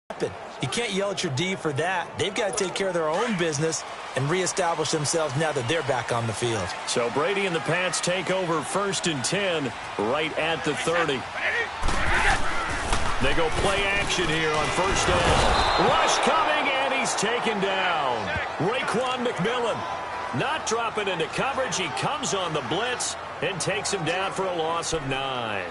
You can't yell at your D for that. They've got to take care of their own business and reestablish themselves now that they're back on the field. So Brady and the Pats take over 1st and 10 right at the 30. They go play action here on 1st down. Rush coming, and he's taken down. Raekwon McMillan not dropping into coverage. He comes on the blitz and takes him down for a loss of 9.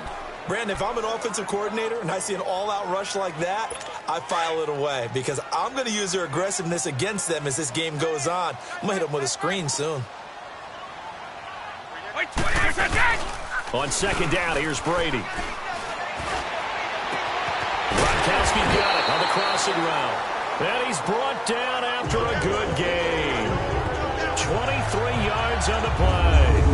Brandon, if I'm an offensive coordinator and I see an all-out rush like that, I file it away because I'm going to use their aggressiveness against them as this game goes on. I'm going to hit them with a screen soon. On 2nd down, here's Brady. Gronkowski got it on the crossing route. And he's brought down after a good game. 23 yards on the play.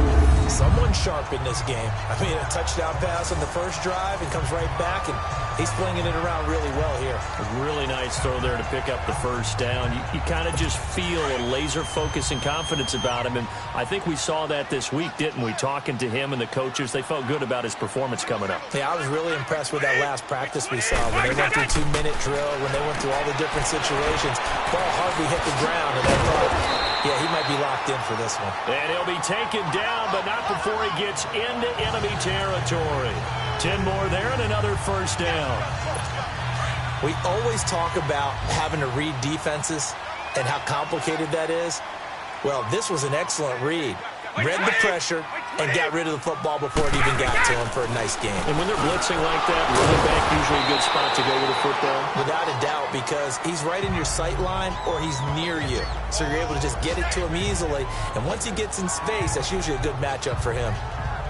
Someone sharp in this game. I mean, a touchdown pass on the first drive and comes right back, and he's flinging it around really well here. A really nice throw there to pick up the 1st down. You kind of just feel a laser focus and confidence about him, and I think we saw that this week, didn't we? Talking to him and the coaches, they felt good about his performance coming up. Yeah, I was really impressed with that last practice we saw when they went through 2-minute drill, when they went through all the different situations. Ball hardly hit the ground, and I thought, yeah, he might be locked in for this one. And he'll be taken down, but not before he gets into enemy territory. 10 more there and another 1st down. We always talk about having to read defenses and how complicated that is. Well, this was an excellent read. Read the pressure and got rid of the football before it even got to him for a nice game. And when they're blitzing like that, running back usually a good spot to go with the football. Without a doubt, because he's right in your sight line or he's near you. So you're able to just get it to him easily. And once he gets in space, that's usually a good matchup for him.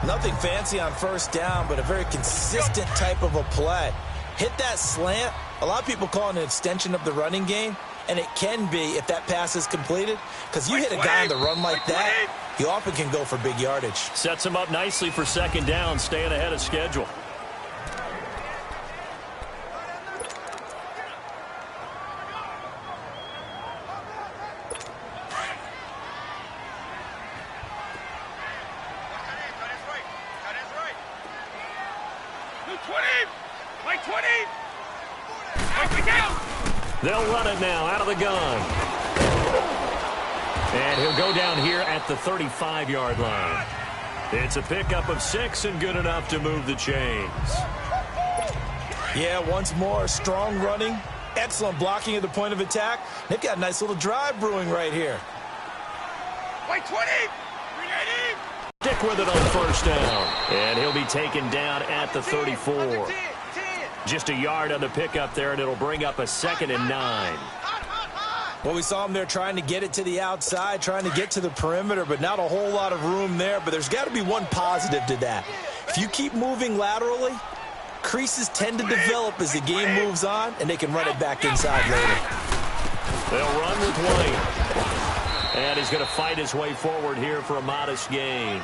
Nothing fancy on 1st down, but a very consistent type of a play. Hit that slant. A lot of people call it an extension of the running game. And it can be if that pass is completed. Because you hit a guy on the run like that, you often can go for big yardage. Sets him up nicely for 2nd down, staying ahead of schedule. They'll run it now out of the gun. And he'll go down here at the 35-yard line. It's a pickup of 6 and good enough to move the chains. Yeah, once more, strong running, excellent blocking at the point of attack. They've got a nice little drive brewing right here. Stick with it on 1st down. And he'll be taken down at the 34. Just a yard on the pickup there, and it'll bring up a 2nd and 9. Well, we saw him there trying to get it to the outside, trying to get to the perimeter, but not a whole lot of room there. But there's got to be one positive to that. If you keep moving laterally, creases tend to develop as the game moves on, and they can run it back inside later. They'll run with Wayne. And he's going to fight his way forward here for a modest gain.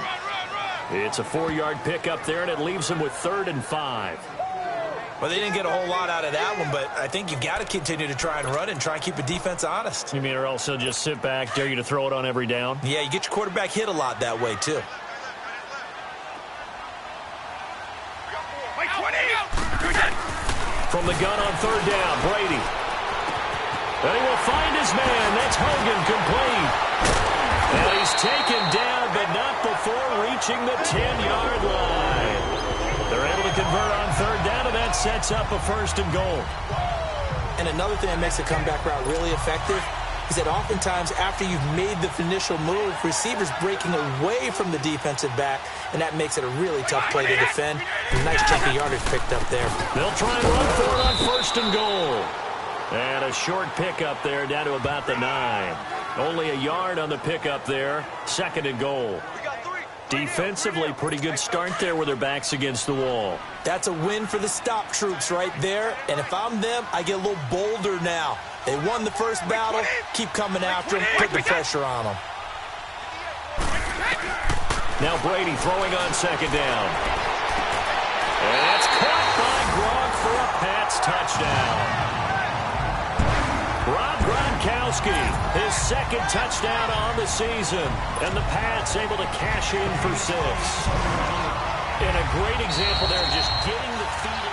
It's a 4-yard pickup there, and it leaves him with 3rd and 5. Well, they didn't get a whole lot out of that one, but I think you've got to continue to try and run and try and keep the defense honest. You mean or else he'll just sit back, dare you to throw it on every down? Yeah, you get your quarterback hit a lot that way, too. From the gun on 3rd down, Brady. And he will find his man. That's Hogan complete. And he's taken down, but not before reaching the 10-yard line. They're able to convert on 3rd down, and that sets up a 1st and goal. And another thing that makes a comeback route really effective is that oftentimes after you've made the initial move, receivers breaking away from the defensive back, and that makes it a really tough play to defend. A nice chunk of yardage picked up there. They'll try and run for it on 1st and goal. And a short pickup there down to about the 9. Only a yard on the pickup there. 2nd and goal. Defensively, pretty good start there with their backs against the wall. That's a win for the stop troops right there. And if I'm them, I get a little bolder now. They won the first battle. Keep coming after them. Put the pressure on them. Now Brady throwing on 2nd down. And that's caught by Gronk for a Pats touchdown. Rob Gronkowski, his 2nd touchdown on the season, and the Pats able to cash in for 6. And a great example there of just getting the feet.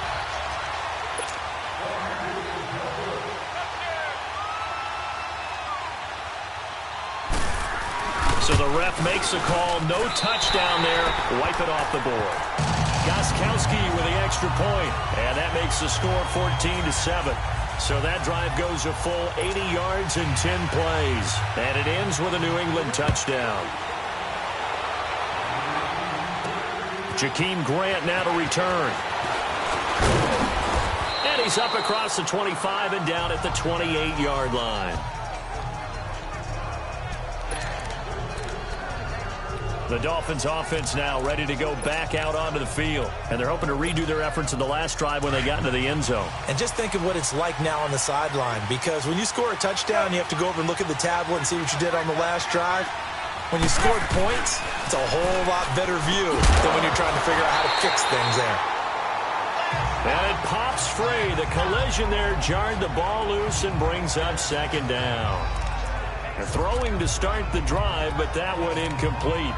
So the ref makes a call. No touchdown there. Wipe it off the board. Gostkowski with the extra point. And that makes the score 14-7. So that drive goes a full 80 yards in 10 plays. And it ends with a New England touchdown. Jakeem Grant now to return. And he's up across the 25 and down at the 28-yard line. The Dolphins offense now ready to go back out onto the field. And they're hoping to redo their efforts in the last drive when they got into the end zone. And just think of what it's like now on the sideline. Because when you score a touchdown, you have to go over and look at the tablet and see what you did on the last drive. When you scored points, it's a whole lot better view than when you're trying to figure out how to fix things there. And it pops free. The collision there jarred the ball loose and brings up second down. They're throwing to start the drive, but that one incomplete.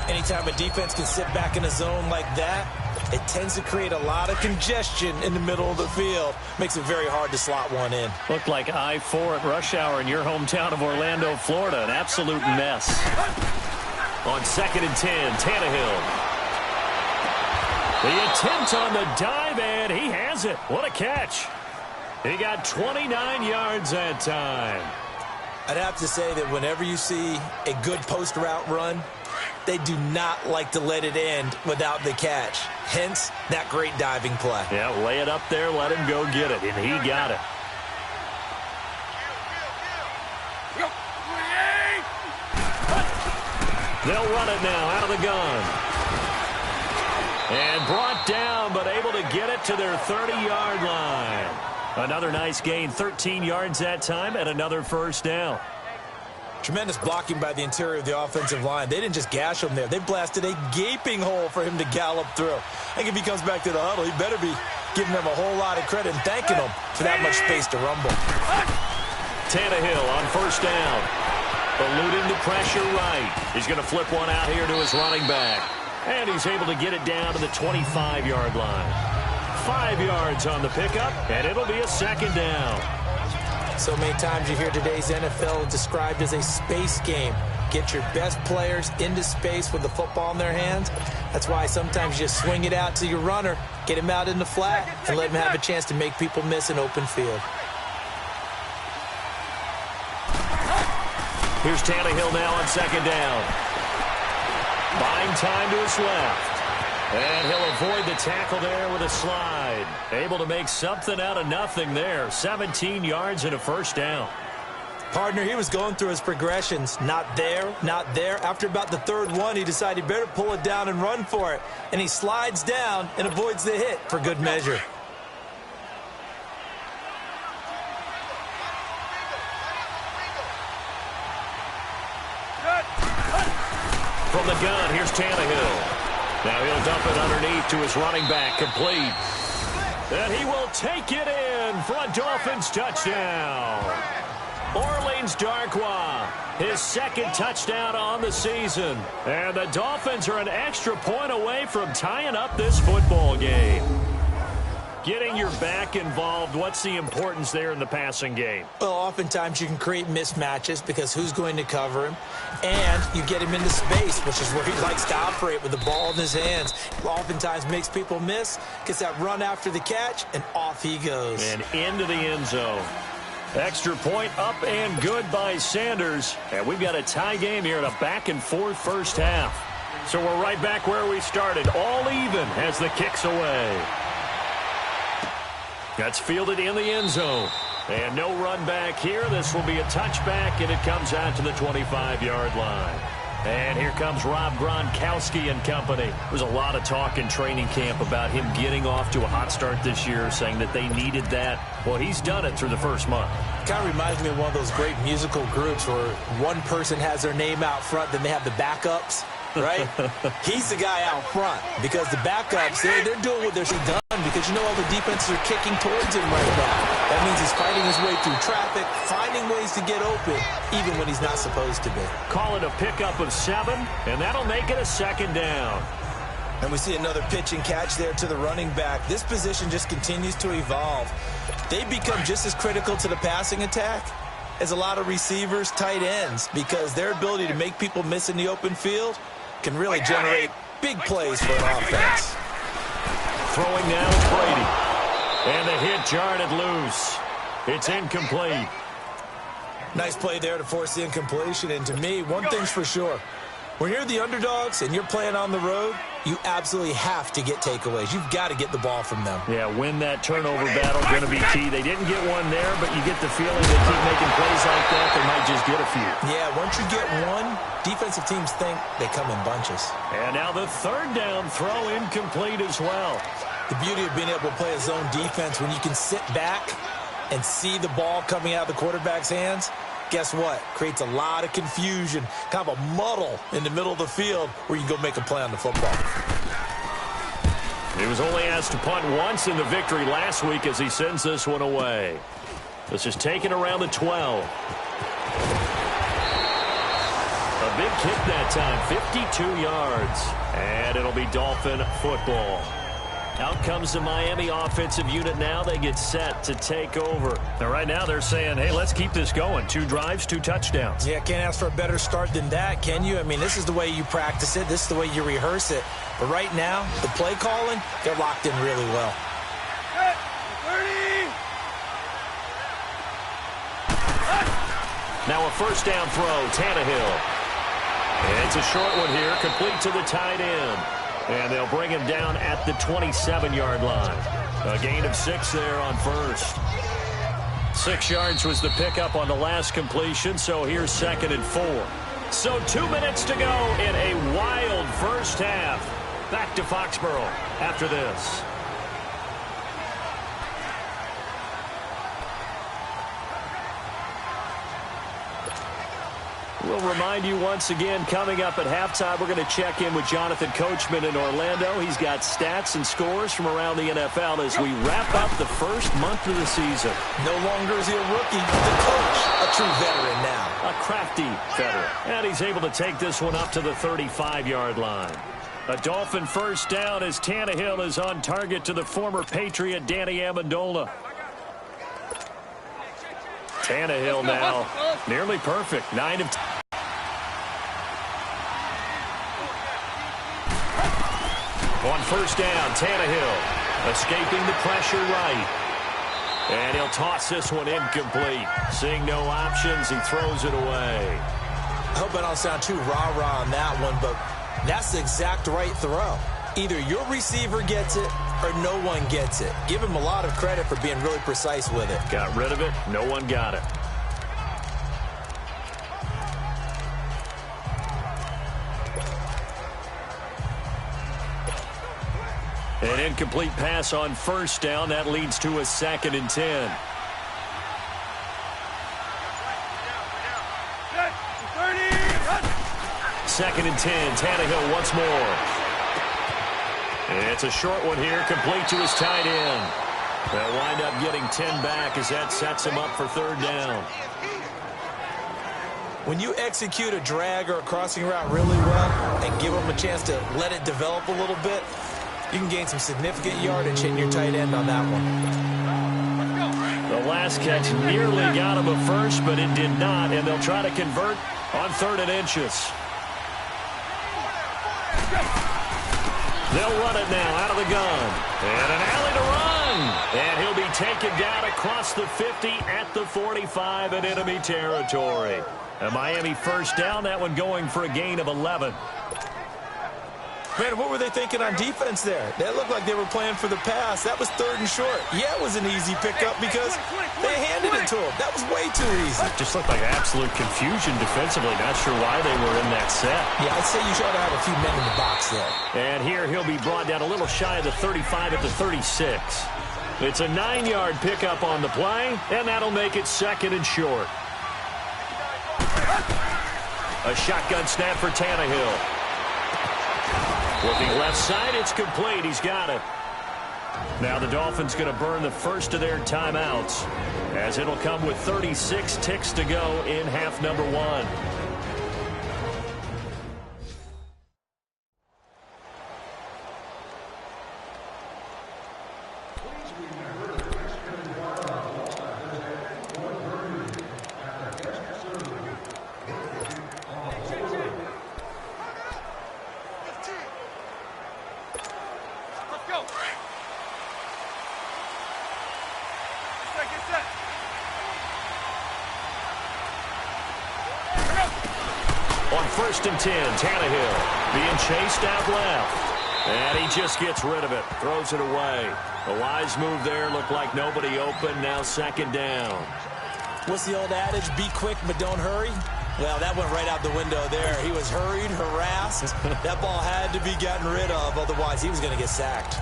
Anytime a defense can sit back in a zone like that, it tends to create a lot of congestion in the middle of the field. Makes it very hard to slot one in. Looked like I-4 at rush hour in your hometown of Orlando, Florida. An absolute mess. On 2nd and 10, Tannehill. The attempt on the dive, and he has it. What a catch. He got 29 yards that time. I'd have to say that whenever you see a good post route run, they do not like to let it end without the catch. Hence, that great diving play. Yeah, lay it up there, let him go get it, and he got it. They'll run it now out of the gun. And brought down, but able to get it to their 30-yard line. Another nice gain, 13 yards that time, and another first down. Tremendous blocking by the interior of the offensive line. They didn't just gash him there. They blasted a gaping hole for him to gallop through. I think if he comes back to the huddle, he better be giving them a whole lot of credit and thanking them for that much space to rumble. Tannehill on first down. Eluding the pressure right. He's going to flip one out here to his running back. And he's able to get it down to the 25-yard line. 5 yards on the pickup, and it'll be a second down. So many times you hear today's NFL described as a space game. Get your best players into space with the football in their hands. That's why sometimes you just swing it out to your runner, get him out in the flat, and let him have a chance to make people miss an open field. Here's Tannehill now on second down. Buying time to his left. And he'll avoid the tackle there with a slide. Able to make something out of nothing there. 17 yards and a first down. Partner, he was going through his progressions. Not there, not there. After about the third one, he decided he better pull it down and run for it. And he slides down and avoids the hit for good measure. From the gun, here's Tannehill. Now he'll dump it underneath to his running back, complete. And he will take it in for a Dolphins touchdown. Orleans Darkwa, his second touchdown on the season. And the Dolphins are an extra point away from tying up this football game. Getting your back involved, what's the importance there in the passing game? Well, oftentimes you can create mismatches because who's going to cover him? And you get him into space, which is where he likes to operate with the ball in his hands. Oftentimes makes people miss, gets that run after the catch, and off he goes. And into the end zone. Extra point up and good by Sanders. And we've got a tie game here in a back-and-forth first half. So we're right back where we started, all even as the kick's away. That's fielded in the end zone. And no run back here. This will be a touchback, and it comes out to the 25-yard line. And here comes Rob Gronkowski and company. There's a lot of talk in training camp about him getting off to a hot start this year, saying that they needed that. Well, he's done it through the first month. Kind of reminds me of one of those great musical groups where one person has their name out front, then they have the backups, right? He's the guy out front because the backups, they're doing what they're done because you know all the defenses are kicking towards him right now. That means he's fighting his way through traffic, finding ways to get open, even when he's not supposed to be. Call it a pickup of 7, and that'll make it a second down. And we see another pitch and catch there to the running back. This position just continues to evolve. They become just as critical to the passing attack as a lot of receivers, tight ends, because their ability to make people miss in the open field can really generate big plays for an offense. Throwing now is Brady. And the hit jarred it loose. It's incomplete. Nice play there to force the incompletion. And to me, one thing's for sure. When you're the underdogs and you're playing on the road, you absolutely have to get takeaways. You've got to get the ball from them. Yeah, win that turnover battle, going to be key. They didn't get one there, but you get the feeling they keep making plays like that, they might just get a few. Yeah, once you get one, defensive teams think they come in bunches. And now the third down throw incomplete as well. The beauty of being able to play a zone defense when you can sit back and see the ball coming out of the quarterback's hands, guess what? Creates a lot of confusion, kind of a muddle in the middle of the field where you can go make a play on the football. He was only asked to punt once in the victory last week as he sends this one away. This is taken around the 12. A big kick that time, 52 yards. And it'll be Dolphin football. Out comes the Miami offensive unit now. They get set to take over. Now, right now, they're saying, hey, let's keep this going. 2 drives, 2 touchdowns. Yeah, can't ask for a better start than that, can you? I mean, this is the way you practice it. This is the way you rehearse it. But right now, the play calling, they're locked in really well. Now a first down throw, Tannehill. And it's a short one here, complete to the tight end. And they'll bring him down at the 27-yard line. A gain of 6 there on first. 6 yards was the pickup on the last completion, so here's 2nd and 4. So 2 minutes to go in a wild first half. Back to Foxborough after this. We'll remind you once again, coming up at halftime, we're going to check in with Jonathan Coachman in Orlando. He's got stats and scores from around the NFL as we wrap up the first month of the season. No longer is he a rookie, the coach, a true veteran now. A crafty veteran. And he's able to take this one up to the 35-yard line. A Dolphin first down as Tannehill is on target to the former Patriot Danny Amendola. Tannehill now nearly perfect. 9 of 10. On first down, Tannehill escaping the pressure right. And he'll toss this one incomplete. Seeing no options, he throws it away. I hope I don't sound too rah-rah on that one, but that's the exact right throw. Either your receiver gets it or no one gets it. Give him a lot of credit for being really precise with it. Got rid of it. No one got it. An incomplete pass on first down. That leads to a 2nd and 10. Second and 10. Tannehill once more. It's a short one here, complete to his tight end. They'll wind up getting 10 back as that sets him up for 3rd down. When you execute a drag or a crossing route really well and give them a chance to let it develop a little bit, you can gain some significant yardage hitting your tight end on that one. The last catch nearly got him a first, but it did not, and they'll try to convert on 3rd and inches. They'll run it now out of the gun. And an alley to run. And he'll be taken down across the 50 at the 45 in enemy territory. A Miami first down, that one going for a gain of 11. Man, what were they thinking on defense there? That looked like they were playing for the pass. That was 3rd and short. Yeah, it was an easy pickup because they handed it to him. That was way too easy. Just looked like absolute confusion defensively. Not sure why they were in that set. Yeah, I'd say you should have a few men in the box there. And here he'll be brought down a little shy of the 35 at the 36. It's a 9-yard pickup on the play, and that'll make it 2nd and short. A shotgun snap for Tannehill. Looking left side, it's complete. He's got it. Now the Dolphins going to burn the first of their timeouts as it'll come with 36 ticks to go in half number 1. first and 10. Tannehill being chased out left. And he just gets rid of it. Throws it away. A wise move there. Looked like nobody open. Now second down. What's the old adage? Be quick, but don't hurry. Well, that went right out the window there. He was hurried, harassed. That ball had to be gotten rid of. Otherwise, he was going to get sacked.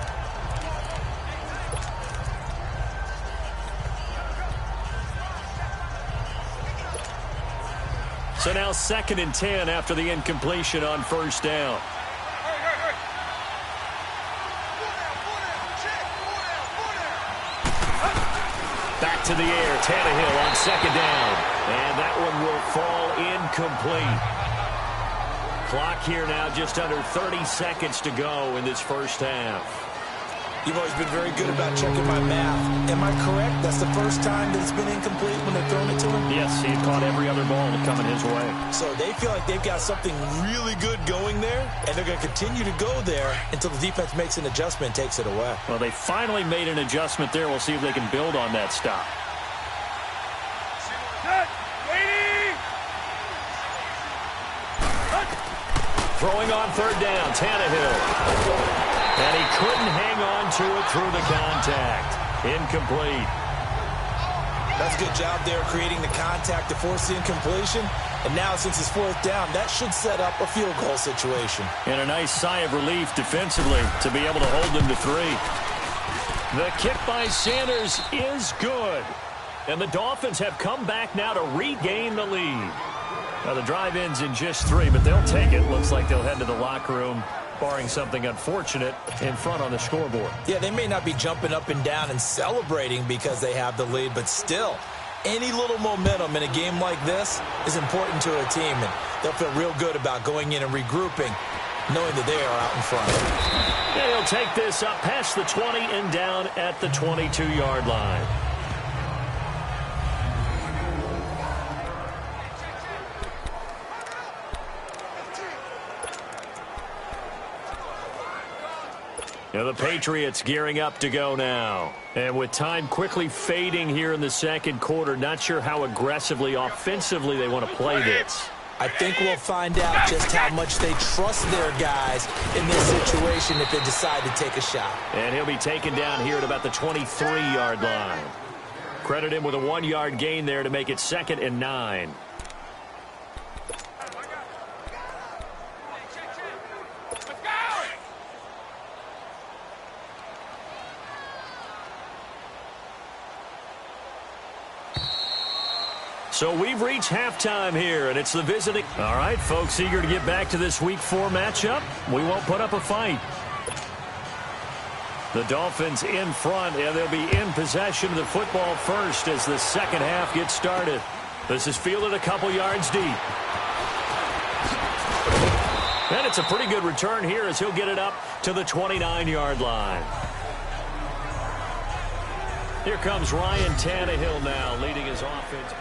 So now second and 10 after the incompletion on first down. Back to the air. Tannehill on second down. And that one will fall incomplete. Clock here now just under 30 seconds to go in this first half. You've always been very good about checking my math. Am I correct? That's the first time that it's been incomplete when they've thrown it to him? Yes, he had caught every other ball coming his way. So they feel like they've got something really good going there, and they're going to continue to go there until the defense makes an adjustment and takes it away. Well, they finally made an adjustment there. We'll see if they can build on that stop. Throwing on third down, Tannehill. And he couldn't hang on to it through the contact. Incomplete. That's a good job there creating the contact to force the incompletion. And now since it's fourth down, that should set up a field goal situation. And a nice sigh of relief defensively to be able to hold them to 3. The kick by Sanders is good. And the Dolphins have come back now to regain the lead. Now the drive ends in just 3, but they'll take it. Looks like they'll head to the locker room, barring something unfortunate in front on the scoreboard. Yeah, they may not be jumping up and down and celebrating because they have the lead, but still, any little momentum in a game like this is important to a team, and they'll feel real good about going in and regrouping, knowing that they are out in front. And he'll take this up past the 20 and down at the 22-yard line. Now the Patriots gearing up to go now. And with time quickly fading here in the second quarter, not sure how aggressively, offensively they want to play this. I think we'll find out just how much they trust their guys in this situation if they decide to take a shot. And he'll be taken down here at about the 23-yard line. Credit him with a 1-yard gain there to make it 2nd and 9. So we've reached halftime here, and it's the visiting. All right, folks, eager to get back to this Week 4 matchup. We won't put up a fight. The Dolphins in front, and they'll be in possession of the football first as the second half gets started. This is fielded a couple yards deep. And it's a pretty good return here as he'll get it up to the 29-yard line. Here comes Ryan Tannehill now leading his offense.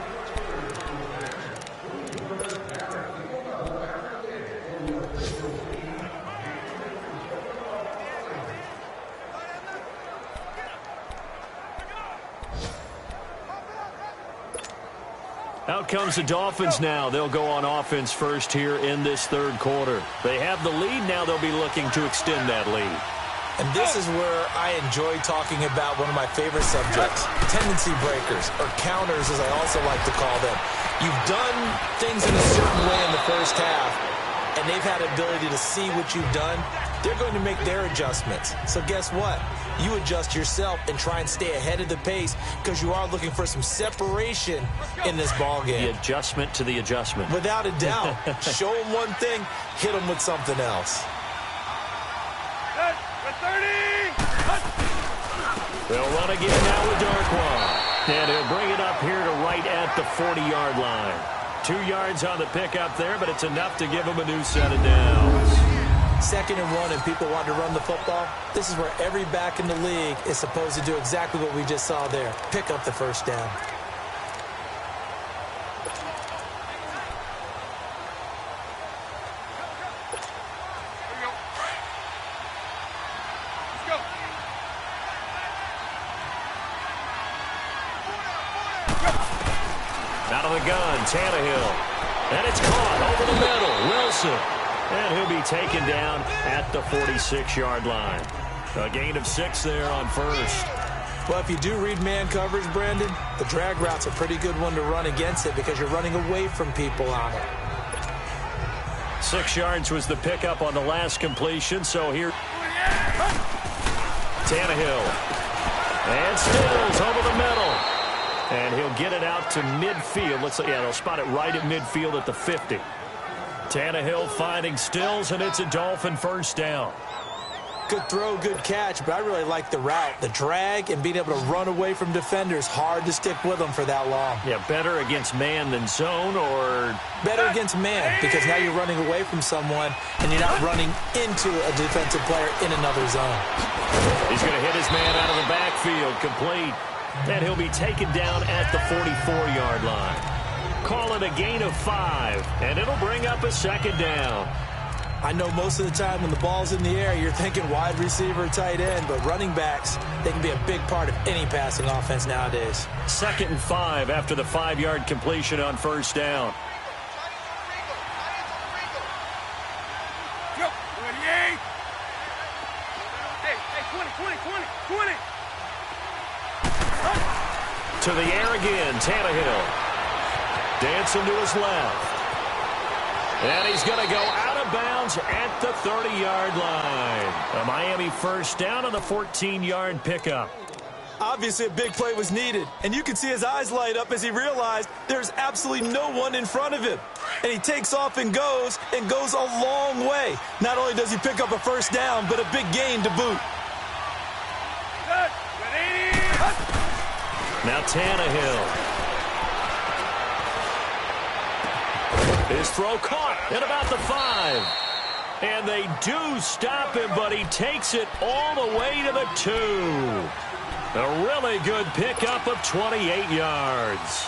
Out comes the Dolphins now. They'll go on offense first here in this third quarter. They have the lead. Now they'll be looking to extend that lead. And this is where I enjoy talking about one of my favorite subjects, tendency breakers, or counters as I also like to call them. You've done things in a certain way in the first half, and they've had the ability to see what you've done. They're going to make their adjustments. So guess what? You adjust yourself and try and stay ahead of the pace because you are looking for some separation in this ball game. The adjustment to the adjustment. Without a doubt. Show them one thing, hit them with something else. They'll run again now with Darkwa. And he'll bring it up here to right at the 40-yard line. 2 yards on the pickup there, but it's enough to give him a new set of downs. 2nd and 1 and people want to run the football. This is where every back in the league is supposed to do exactly what we just saw there. Pick up the first down. Out of the gun, Tannehill. And it's caught over the middle. Wilson. And he'll be taken down at the 46-yard line. A gain of 6 there on first. Well, if you do read man coverage, Brandon, the drag route's a pretty good one to run against it because you're running away from people on it. 6 yards was the pickup on the last completion, so here Tannehill. And Stills over the middle. And he'll get it out to midfield. They'll spot it right at midfield at the 50. Tannehill finding Stills, and it's a Dolphin first down. Good throw, good catch, but I really like the route. The drag and being able to run away from defenders, hard to stick with them for that long. Yeah, better against man than zone, or? Better against man, because now you're running away from someone, and you're not running into a defensive player in another zone. He's going to hit his man out of the backfield, complete. And he'll be taken down at the 44-yard line. Call it a gain of 5, and it'll bring up a second down. I know most of the time when the ball's in the air, you're thinking wide receiver, tight end, but running backs, they can be a big part of any passing offense nowadays. 2nd and 5 after the 5-yard completion on first down. To the air again, Tannehill. Dancing to his left. And he's going to go out of bounds at the 30-yard line. A Miami first down on the 14-yard pickup. Obviously, a big play was needed, and you can see his eyes light up as he realized there's absolutely no one in front of him. And he takes off and goes a long way. Not only does he pick up a first down, but a big gain to boot. Now Tannehill. His throw caught at about the 5. And they do stop him, but he takes it all the way to the 2. A really good pickup of 28 yards.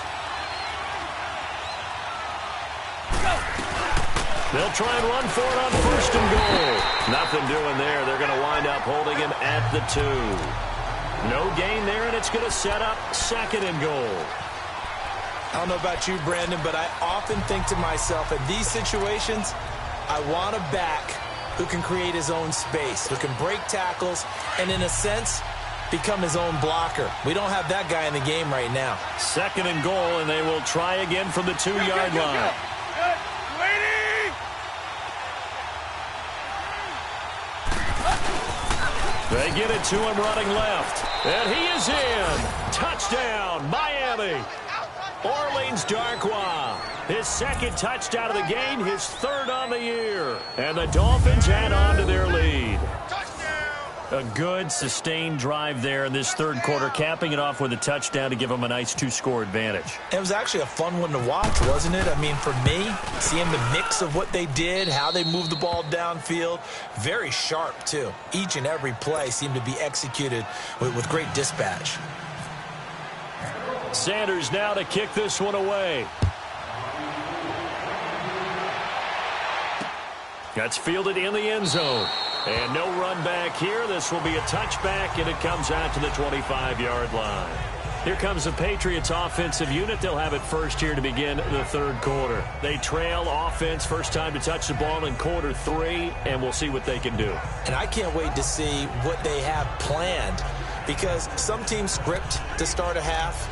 They'll try and run for it on 1st and goal. Nothing doing there. They're going to wind up holding him at the 2. No gain there, and it's going to set up 2nd and goal. I don't know about you, Brandon, but I often think to myself, in these situations, I want a back who can create his own space, who can break tackles, and in a sense, become his own blocker. We don't have that guy in the game right now. 2nd and goal, and they will try again from the 2-yard line. They get it to him running left. And he is in. Touchdown, Miami. Orleans Darkwa, his 2nd touchdown of the game, his 3rd on the year. And the Dolphins add on to their lead. A good, sustained drive there in this 3rd quarter, capping it off with a touchdown to give them a nice 2-score advantage. It was actually a fun one to watch, wasn't it? I mean, for me, seeing the mix of what they did, how they moved the ball downfield, very sharp, too. Each and every play seemed to be executed with great dispatch. Sanders now to kick this one away. That's fielded in the end zone. And no run back here. This will be a touchback, and it comes out to the 25-yard line. Here comes the Patriots offensive unit. They'll have it first here to begin the 3rd quarter. They trail offense, first time to touch the ball in quarter 3, and we'll see what they can do. And I can't wait to see what they have planned, because some teams script to start a half.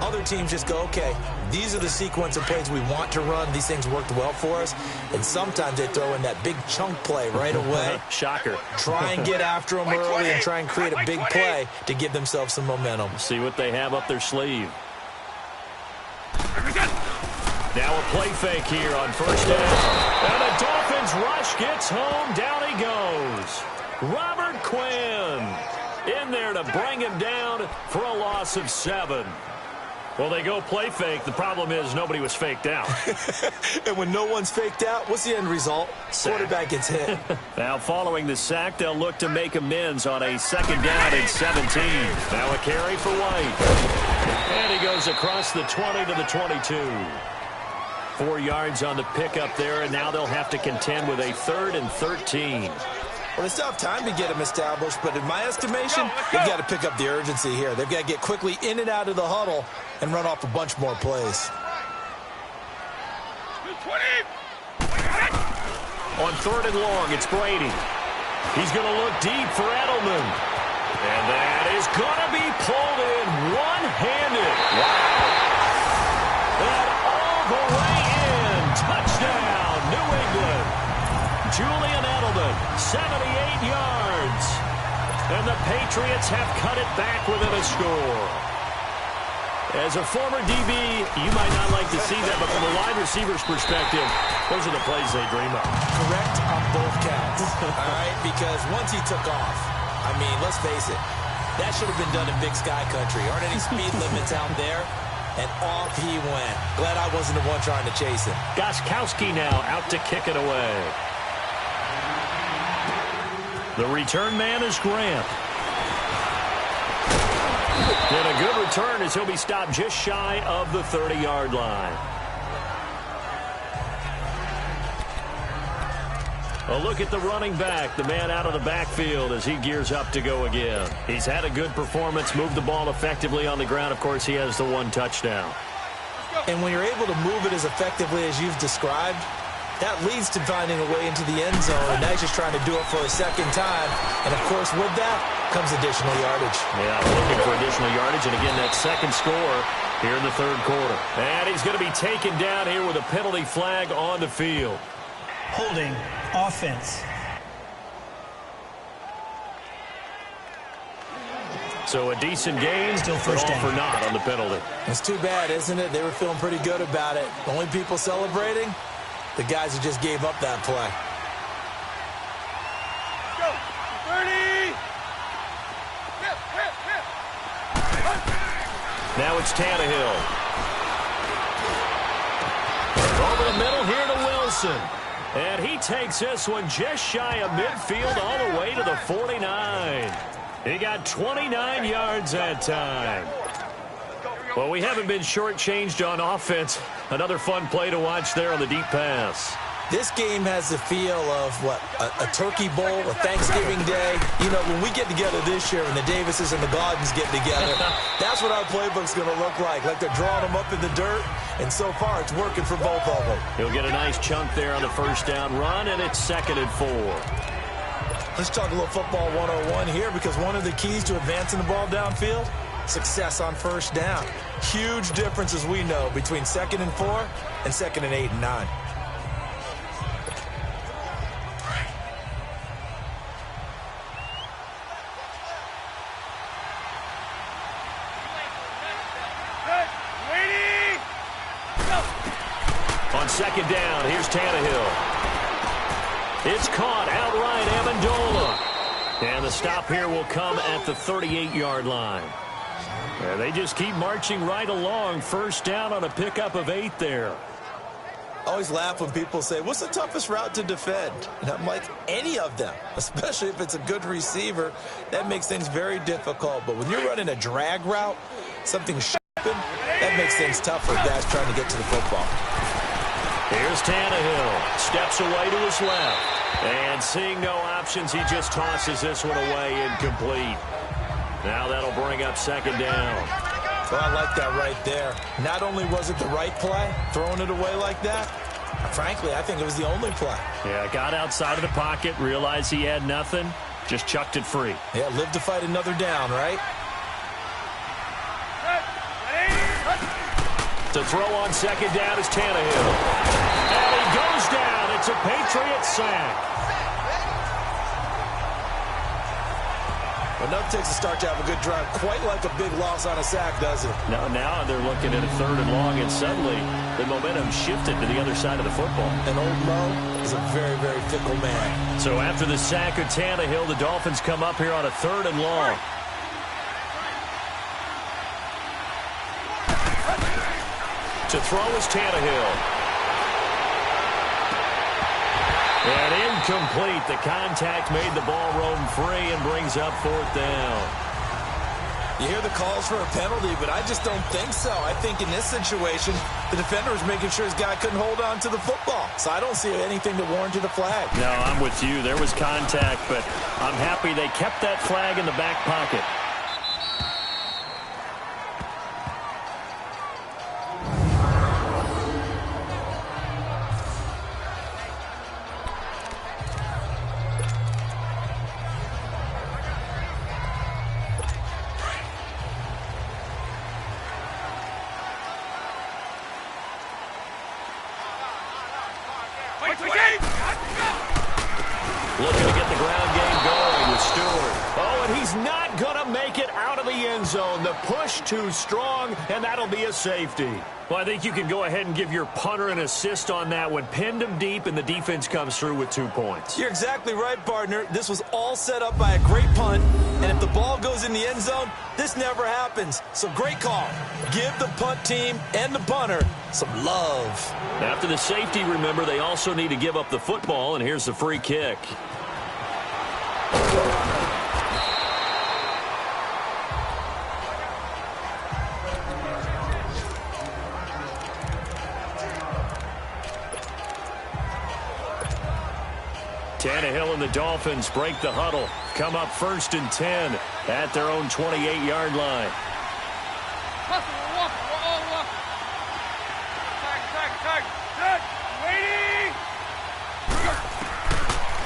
Other teams just go, okay, these are the sequence of plays we want to run. These things worked well for us. And sometimes they throw in that big chunk play right away. Shocker. Try and get after them early and try and create a big play to give themselves some momentum. See what they have up their sleeve. Now a play fake here on first down. And the Dolphins rush gets home. Down he goes. Robert Quinn in there to bring him down for a loss of 7. Well, they go play fake. The problem is nobody was faked out. And when no one's faked out, what's the end result? Sack. Quarterback gets hit. Now, following the sack, they'll look to make amends on a 2nd down and 17. Now a carry for White. And he goes across the 20 to the 22. 4 yards on the pickup there, and now they'll have to contend with a 3rd and 13. Well, they still have time to get them established, but in my estimation, they've got to pick up the urgency here. They've got to get quickly in and out of the huddle and run off a bunch more plays. On 3rd and long, it's Brady. He's going to look deep for Edelman. And that is going to be pulled in one-handed. Wow. And all the way in. Touchdown, New England. Julian Edelman, 78 yards. And the Patriots have cut it back within a score. As a former DB, you might not like to see that, but from a wide receiver's perspective, those are the plays they dream of. Correct on both counts. All right, because once he took off, I mean, let's face it, that should have been done in Big Sky Country. Aren't any speed limits out there? And off he went. Glad I wasn't the one trying to chase him. Gostkowski now out to kick it away. The return man is Grant. And a good return as he'll be stopped just shy of the 30-yard line. A look at the running back, the man out of the backfield as he gears up to go again. He's had a good performance, moved the ball effectively on the ground. Of course, he has the one touchdown. And when you're able to move it as effectively as you've described, that leads to finding a way into the end zone, and now he's just trying to do it for a second time. And, of course, with that comes additional yardage. Yeah, looking for additional yardage, and again, that second score here in the 3rd quarter. And he's going to be taken down here with a penalty flag on the field. Holding offense. So a decent game, Still but first all down. for naught on the penalty. It's too bad, isn't it? They were feeling pretty good about it. Only people celebrating, the guys who just gave up that play. Go, 30. Now it's Tannehill. Over the middle here to Wilson. And he takes this one just shy of midfield all the way to the 49. He got 29 yards that time. Well, we haven't been shortchanged on offense. Another fun play to watch there on the deep pass. This game has the feel of, what, a turkey bowl, a Thanksgiving day. You know, when we get together this year and the Davises and the Gardens get together, that's what our playbook's going to look like they're drawing them up in the dirt, and so far it's working for both of them. He'll get a nice chunk there on the first down run, and it's 2nd and 4. Let's talk a little football 101 here, because one of the keys to advancing the ball downfield, success on first down. Huge difference, as we know, between 2nd and 4 and 2nd and 8 and 9. On 2nd down, here's Tannehill. It's caught outright, Amendola. And the stop here will come at the 38-yard line. And they just keep marching right along. First down on a pickup of 8 there. I always laugh when people say, what's the toughest route to defend? And I'm like, any of them, especially if it's a good receiver. That makes things very difficult. But when you're running a drag route, something that makes things tough for guys trying to get to the football. Here's Tannehill. Steps away to his left. And seeing no options, he just tosses this one away incomplete. Now that'll bring up 2nd down. Well, I like that right there. Not only was it the right play, throwing it away like that, frankly, I think it was the only play. Yeah, got outside of the pocket, realized he had nothing, just chucked it free. Yeah, live to fight another down, right? To throw on 2nd down is Tannehill. And he goes down. It's a Patriot sack. Enough takes a start to have a good drive. Quite like a big loss on a sack, does it? No, now they're looking at a 3rd and long, and suddenly the momentum shifted to the other side of the football. And old Mo is a very, very fickle man. So after the sack of Tannehill, the Dolphins come up here on a 3rd and long. To throw is Tannehill. And incomplete. The contact made the ball roam free and brings up 4th down. You hear the calls for a penalty, but I just don't think so. I think in this situation, the defender was making sure his guy couldn't hold on to the football. So I don't see anything to warrant the flag. No, I'm with you. There was contact, but I'm happy they kept that flag in the back pocket. Stewart. Oh, and he's not going to make it out of the end zone. The push too strong, and that'll be a safety. Well, I think you can go ahead and give your punter an assist on that one. Pinned him deep, and the defense comes through with 2 points. You're exactly right, partner. This was all set up by a great punt, and if the ball goes in the end zone, this never happens. So great call. Give the punt team and the punter some love. After the safety, remember, they also need to give up the football, and here's the free kick. Tannehill and the Dolphins break the huddle. Come up 1st and 10 at their own 28-yard line.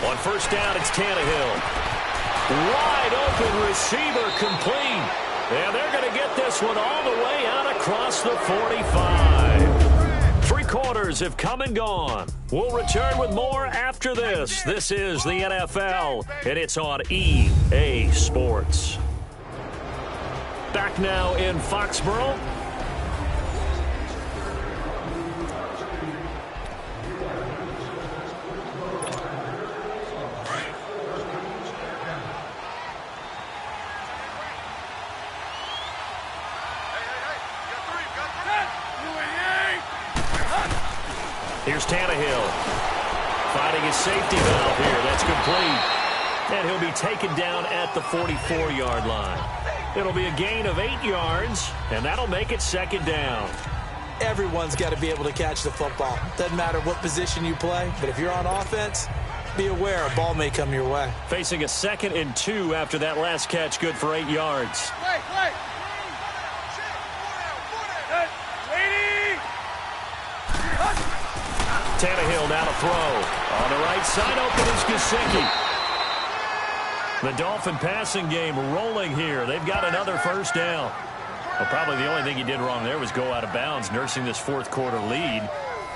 On 1st down, it's Tannehill. Wide open receiver complete. And they're going to get this one all the way out across the 45. 3 quarters have come and gone. We'll return with more after this. This is the NFL, and it's on EA Sports. Back now in Foxborough. Here's Tannehill. Finding his safety valve here. That's complete. And he'll be taken down at the 44-yard line. It'll be a gain of 8 yards, and that'll make it 2nd down. Everyone's got to be able to catch the football. Doesn't matter what position you play, but if you're on offense, be aware a ball may come your way. Facing a 2nd and 2 after that last catch, good for 8 yards. Tannehill now to throw. On the right side, open is Gesicki. The Dolphin passing game rolling here. They've got another 1st down. Well, probably the only thing he did wrong there was go out of bounds, nursing this 4th quarter lead.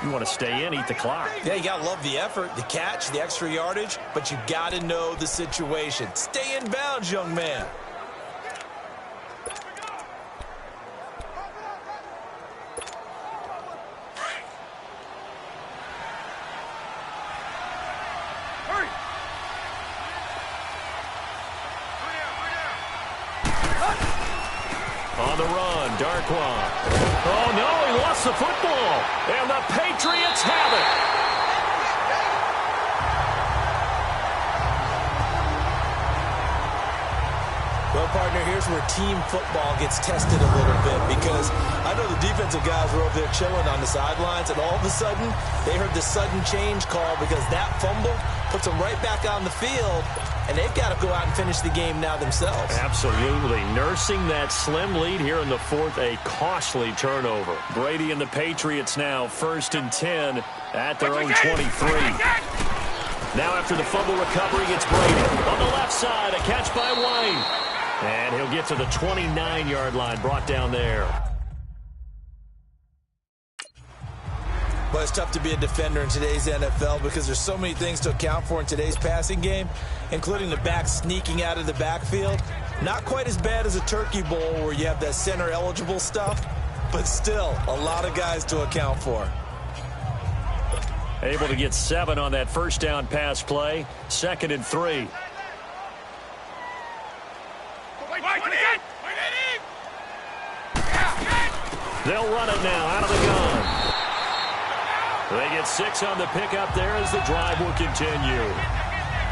You want to stay in, eat the clock. Yeah, you got to love the effort, the catch, the extra yardage, but you got to know the situation. Stay in bounds, young man. On the run, Darkwan. Oh, no, he lost the football. And the Patriots have it. Well, partner, here's where team football gets tested a little bit because I know the defensive guys were over there chilling on the sidelines, and all of a sudden, they heard the sudden change call because that fumble puts them right back on the field, and they've got to go out and finish the game now themselves. Absolutely. Nursing that slim lead here in the 4th, a costly turnover. Brady and the Patriots now 1st and 10 at their own 23. Now after the fumble recovery, it's Brady. On the left side, a catch by Wayne. And he'll get to the 29-yard line, brought down there. Well, it's tough to be a defender in today's NFL because there's so many things to account for in today's passing game, including the back sneaking out of the backfield. Not quite as bad as a turkey bowl where you have that center-eligible stuff, but still a lot of guys to account for. Able to get 7 on that 1st down pass play. 2nd and 3. They'll run it now out of the gun. They get 6 on the pickup there as the drive will continue.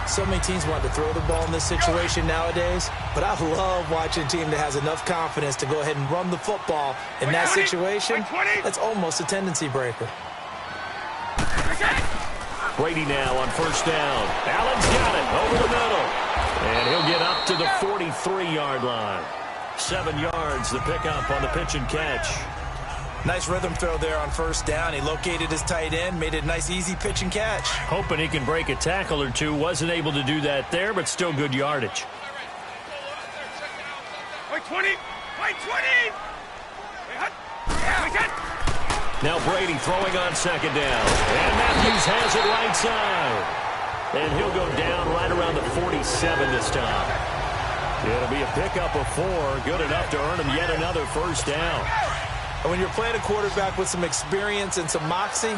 So many teams want to throw the ball in this situation nowadays, but I love watching a team that has enough confidence to go ahead and run the football in that situation. That's almost a tendency breaker. Brady now on 1st down. Allen's got it over the middle. And he'll get up to the 43-yard line. 7 yards, the pickup on the pitch and catch. Nice rhythm throw there on 1st down. He located his tight end, made it a nice, easy pitch and catch. Hoping he can break a tackle or two. Wasn't able to do that there, but still good yardage. Wait, 20! Wait, 20! Now Brady throwing on 2nd down. And Matthews has it right side. And he'll go down right around the 47 this time. It'll be a pickup of 4, good enough to earn him yet another first down. And when you're playing a quarterback with some experience and some moxie,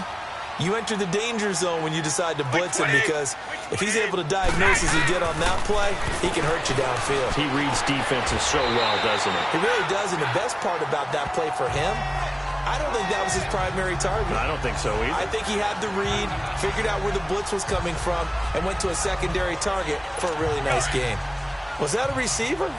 you enter the danger zone when you decide to blitz him, because if he's able to diagnose as he did on that play, he can hurt you downfield. He reads defenses so well, doesn't he? He really does, and the best part about that play for him, I don't think that was his primary target. I don't think so either. I think he had the read, figured out where the blitz was coming from, and went to a secondary target for a really nice game. Was that a receiver?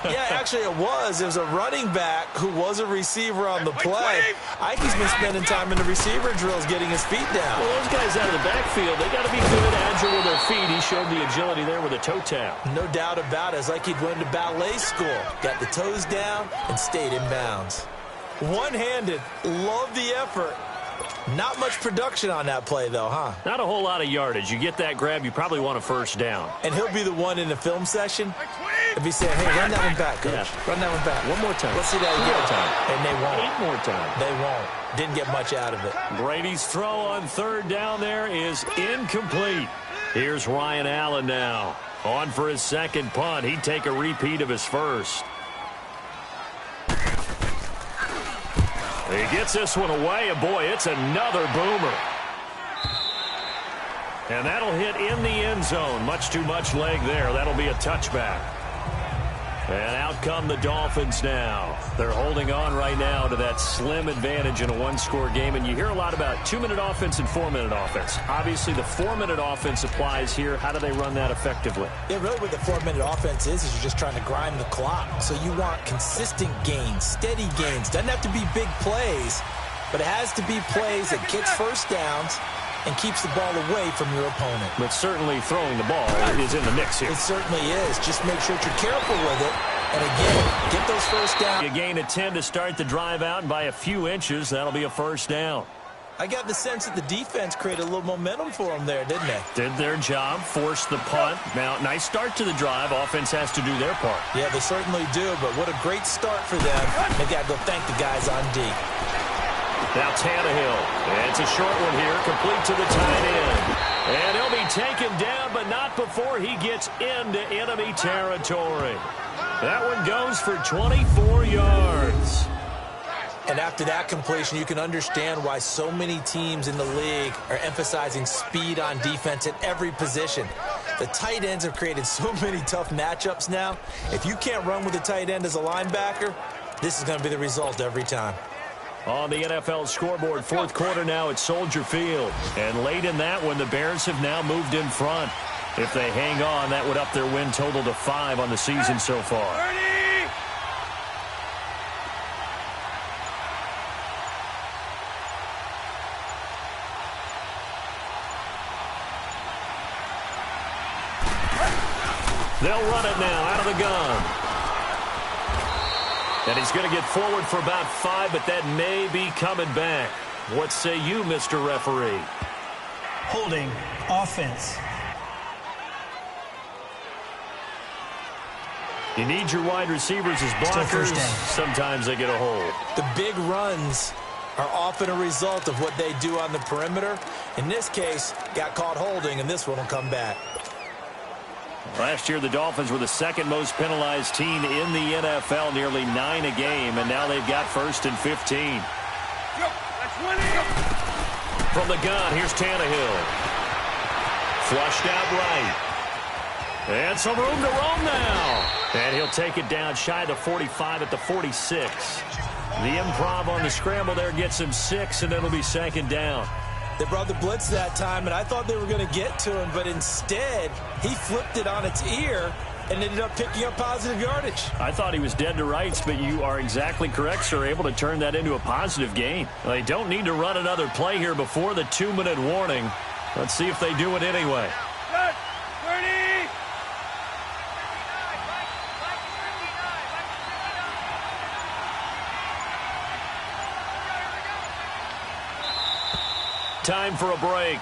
Yeah, actually it was. It was a running back who was a receiver on the play. Ikey's been spending time in the receiver drills getting his feet down. Well, those guys out of the backfield, they got to be good, agile with their feet. He showed the agility there with a toe tap. No doubt about it. It's like he'd went to ballet school. Got the toes down and stayed in bounds. One-handed. Love the effort. Not much production on that play, though, huh? Not a whole lot of yardage. You get that grab, you probably want a first down. And he'll be the one in the film session if he's saying, hey, run that one back, coach. Yeah. Run that one back. One more time. Let's see that again. And they won't. 8 more times. They won't. Didn't get much out of it. Brady's throw on third down there is incomplete. Here's Ryan Allen now. On for his second punt. He'd take a repeat of his first. He gets this one away, and boy, it's another boomer. And that'll hit in the end zone. Much too much leg there. That'll be a touchback. And out come the Dolphins now. They're holding on right now to that slim advantage in a one-score game. And you hear a lot about 2-minute offense and 4-minute offense. Obviously, the 4-minute offense applies here. How do they run that effectively? Yeah, really what the 4-minute offense is you're just trying to grind the clock. So you want consistent gains, steady gains. Doesn't have to be big plays, but it has to be plays that gets first downs and keeps the ball away from your opponent. But certainly throwing the ball is in the mix here. It certainly is. Just make sure that you're careful with it. And again, get those first downs. You gain a 10 to start the drive out, and by a few inches, that'll be a first down. I got the sense that the defense created a little momentum for them there, didn't they? Did their job, forced the punt. Now, nice start to the drive. Offense has to do their part. Yeah, they certainly do, but what a great start for them. They got to go thank the guys on D. Now Tannehill. It's a short one here, complete to the tight end. And he'll be taken down, but not before he gets into enemy territory. That one goes for 24 yards. And after that completion, you can understand why so many teams in the league are emphasizing speed on defense at every position. The tight ends have created so many tough matchups now. If you can't run with a tight end as a linebacker, this is going to be the result every time. On the NFL scoreboard, fourth quarter now at Soldier Field. And late in that one, the Bears have now moved in front. If they hang on, that would up their win total to 5 on the season so far. They'll run it now out of the gun. And he's going to get forward for about 5, but that may be coming back. What say you, Mr. Referee? Holding offense. You need your wide receivers as blockers. Sometimes they get a hold. The big runs are often a result of what they do on the perimeter. In this case, got caught holding, and this one will come back. Last year, the Dolphins were the second most penalized team in the NFL, nearly 9 a game, and now they've got 1st and 15. From the gun, here's Tannehill. Flushed out right. And some room to roam now. And he'll take it down shy of the 45 at the 46. The improv on the scramble there gets him 6, and it'll be 2nd down. They brought the blitz that time, and I thought they were going to get to him, but instead, he flipped it on its ear and ended up picking up positive yardage. I thought he was dead to rights, but you are exactly correct, sir, able to turn that into a positive gain. They don't need to run another play here before the 2-minute warning. Let's see if they do it anyway. Time for a break.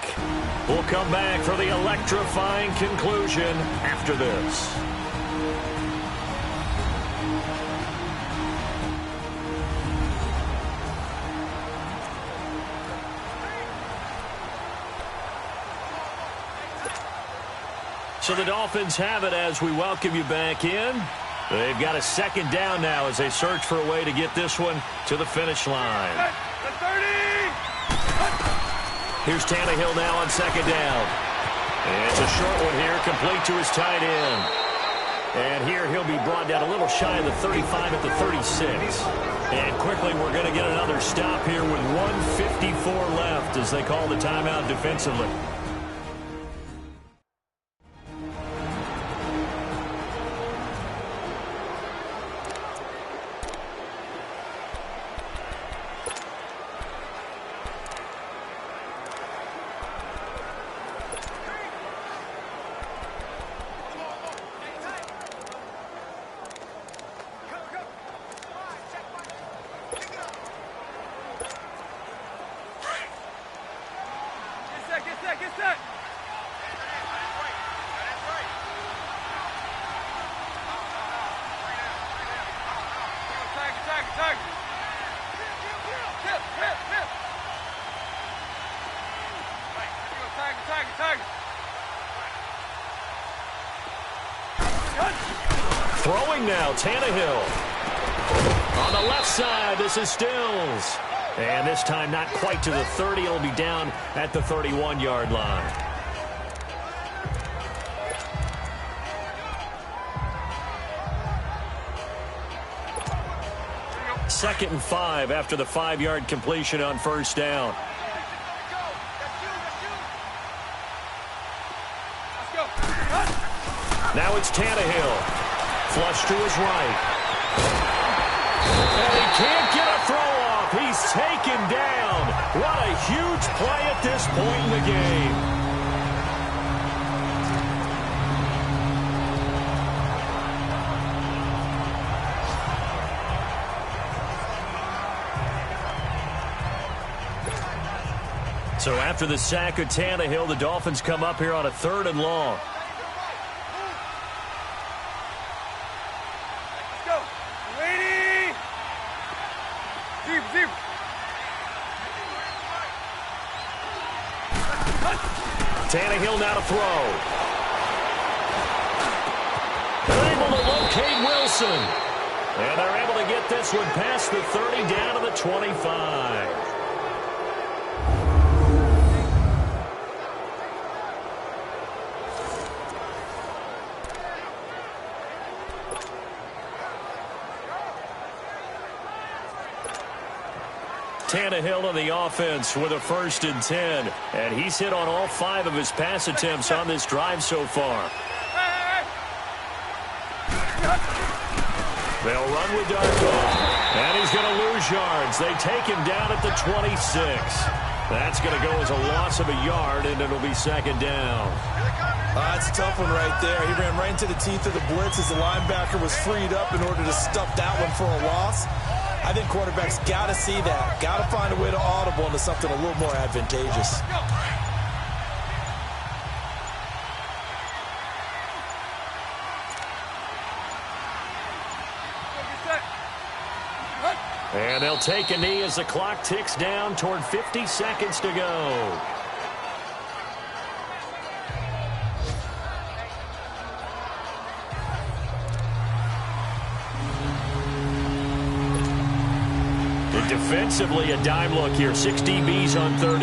We'll come back for the electrifying conclusion after this. So the Dolphins have it as we welcome you back in. They've got a second down now as they search for a way to get this one to the finish line. The 30! Here's Tannehill now on second down. And it's a short one here, complete to his tight end. And here he'll be brought down a little shy of the 35 at the 36. And quickly we're going to get another stop here with 1:54 left as they call the timeout defensively. Get set! Tag! Tag! Throwing now, Tannehill. On the left side, this is Stills. And this time not quite to the 30. It'll be down at the 31-yard line. Second and 5 after the 5-yard completion on first down. Now it's Tannehill. Flush to his right. And he can't get a throw off. He's taken down. What a huge play at this point in the game. So after the sack of Tannehill, the Dolphins come up here on a 3rd and long. Let's go. Ready. Deep. Tannehill now to throw. They're able to locate Wilson. And they're able to get this one past the 30 down to the 25. Tannehill on the offense with a 1st and 10. And he's hit on all 5 of his pass attempts on this drive so far. They'll run with Darko. And he's going to lose yards. They take him down at the 26. That's going to go as a loss of a yard, and it'll be 2nd down. That's a tough one right there. He ran right into the teeth of the blitz as the linebacker was freed up in order to stuff that one for a loss. I think quarterbacks got to see that. Got to find a way to audible into something a little more advantageous. And they'll take a knee as the clock ticks down toward 50 seconds to go. Defensively, a dime look here. 6 DBs on 3rd